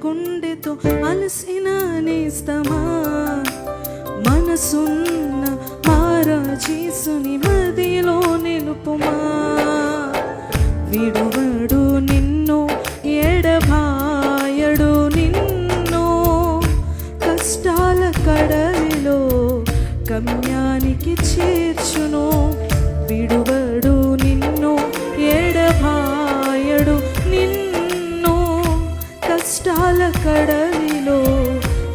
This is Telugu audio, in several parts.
గుండెతో అలసిన నేస్తమా, మనసున్న మారాజేసుని మదిలో నిలుపుమా. విడువడు నిన్ను, ఎడబాయడు నిన్ను, కష్టాల కడలిలో గమ్యానికి చేర్చును. విడువడు నిన్ను, ఎడబాయడు నిన్ను, కష్టాల కడలిలో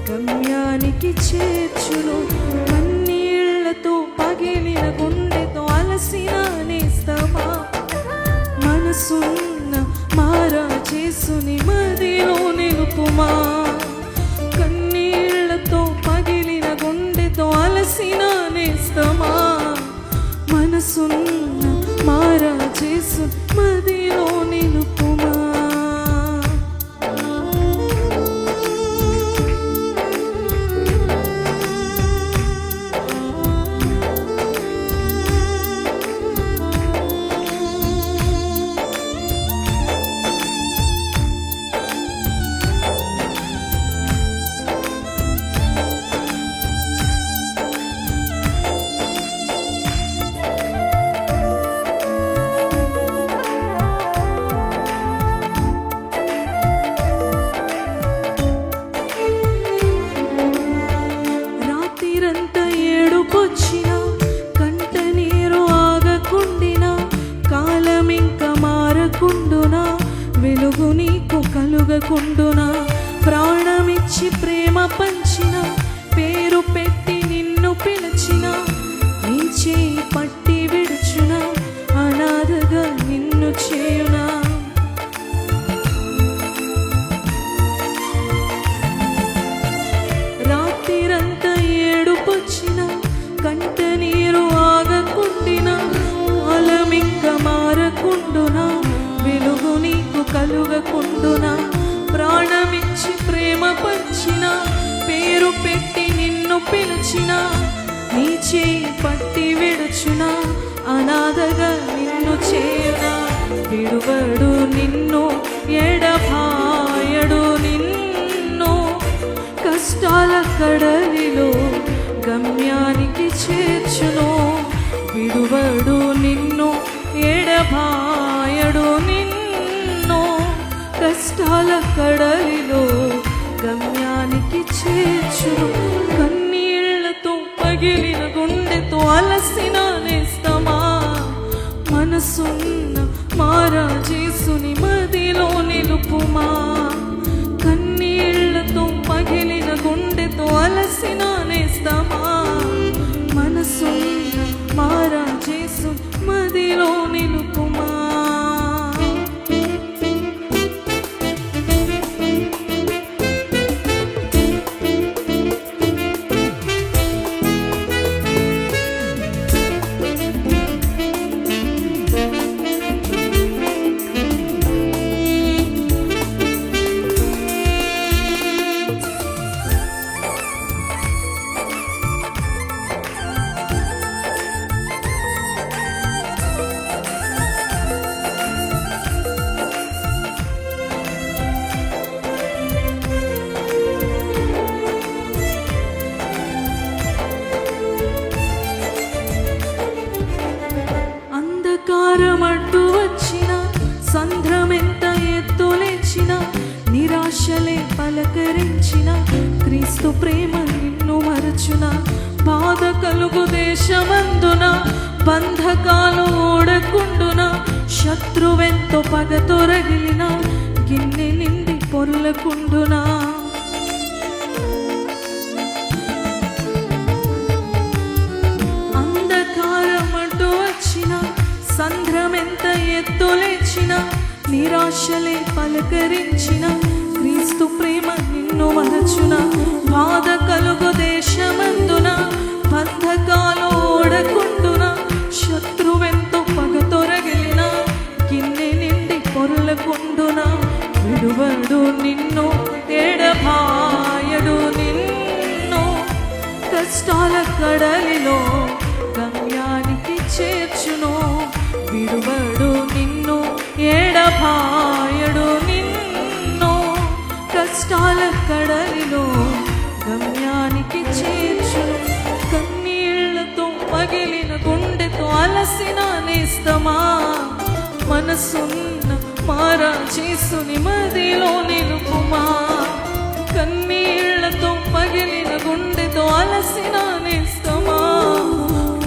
గమ్యానికి చేర్చును. కన్నీళ్లతో పగిలిన గుండెతో అలసిన నేస్తమా, మనసున్న మారాజేసుని మదిలో నిలుపుమా. కన్నీళ్లతో పగిలిన గుండెతో అలసిన నేస్తమా, మనసున్న మారాజేసు మదిలో నిలుపుమా. కంట నీరు ఆగకుండినా, కాలమింక మారకుండునా, వెలుగు నీకు కలుగకుండునా. ప్రాణమిచ్చి ప్రేమ పంచిన, పేరు పెట్టి నిన్ను పిలిచిన, నీ చేయి పట్టి విడుచున, అనాథగా నిన్ను చేయునా. రాత్రిరంతా ఏడుపొచ్చినా, కంట నీరు ఆగకుండినా, కాలమింక మారకుండునా, వెలుగు నీకు కలుగకుండునా. ప్రాణమిచ్చి ప్రేమ పంచిన, పేరు పెట్టి నిన్ను పిలిచిన, నీ చేయి పట్టి విడుచున, అనాథగా నిన్ను చేయునా. విడువడు నిన్ను, ఎడబాయడు నిన్ను, కష్టాల కడలిలో గమ్యానికి చేర్చును. విడువడు నిన్ను, ఎడబాయడు నిన్ను, కష్టాల కడలిలో గమ్యానికి చేర్చును. కన్నీళ్లతో పగిలిన గుండెతో అలసిన నేస్తమా, మనసున్న మారాజేసుని మదిలో నిలుపుమా. కన్నీళ్లతో పగిలిన గుండెతో అలసిన నేస్తమా, మనసున్న మారాజేసు మదిలో నిలుపుమా. అంధకారమడ్డు వచ్చిన, సంద్రమెంత ఎత్తులేచిన, నిరాశలే పలకరించిన, క్రీస్తు ప్రేమ నిన్ను మరచున. బాధ కలుగు దేశమందున, బంధకాలు ఓడకుండున, శత్రువెంతో పగతో రగిలిన, గిన్నె నిండి పొర్లకుండునా. అంధకారమడ్డు వచ్చిన, సంద్రమెంత ఎత్తులేచిన, నిరాశలే పలకరించిన, క్రీస్తు ప్రేమ నిన్ను మరచున. బాధ కలుగు దేశమందున, బంధకాలు ఓడకుండున, శత్రువెంతో పగతో రగిలిన, గిన్నె నిండి పొర్లకుండున. విడువడు నిన్ను, ఎడబాయడు నిన్ను, కష్టాల కడలిలో గమ్యానికి చేర్చును. విడువడు నిన్ను, ఎడబాయడు నిన్ను, కష్టాల కడలిలో గమ్యానికి చేర్చును. కన్నీళ్లతో పగిలిన గుండెతో అలసిన నేస్తమా, మనసున్న మారా చేసుని మదిలో నిలుపుమా. కన్నీళ్లతో పగిలిన గుండెతో అలసిన నేస్తమా,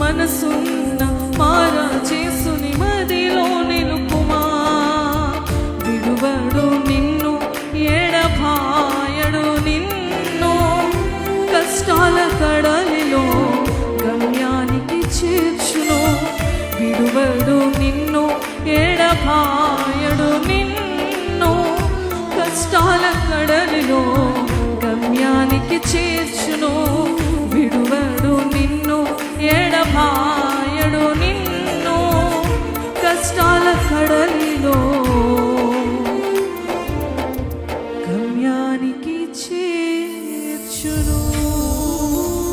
మనసున్న మారా చేసుని మదిలో నిలుపుమా. విడువడు నిన్ను ఎడబాయడు నిన్ను, కష్టాల కడలిలో గమ్యానికి చేర్చును. విడువడు నిన్ను ఎడబాయడు నిన్ను, కష్టాల కడలిలో గమ్యానికి చేర్చును. విడువడు నిన్ను ఎడబాయడు నిన్ను, కష్టాల కడలిలో గమ్యానికి చేర్చును.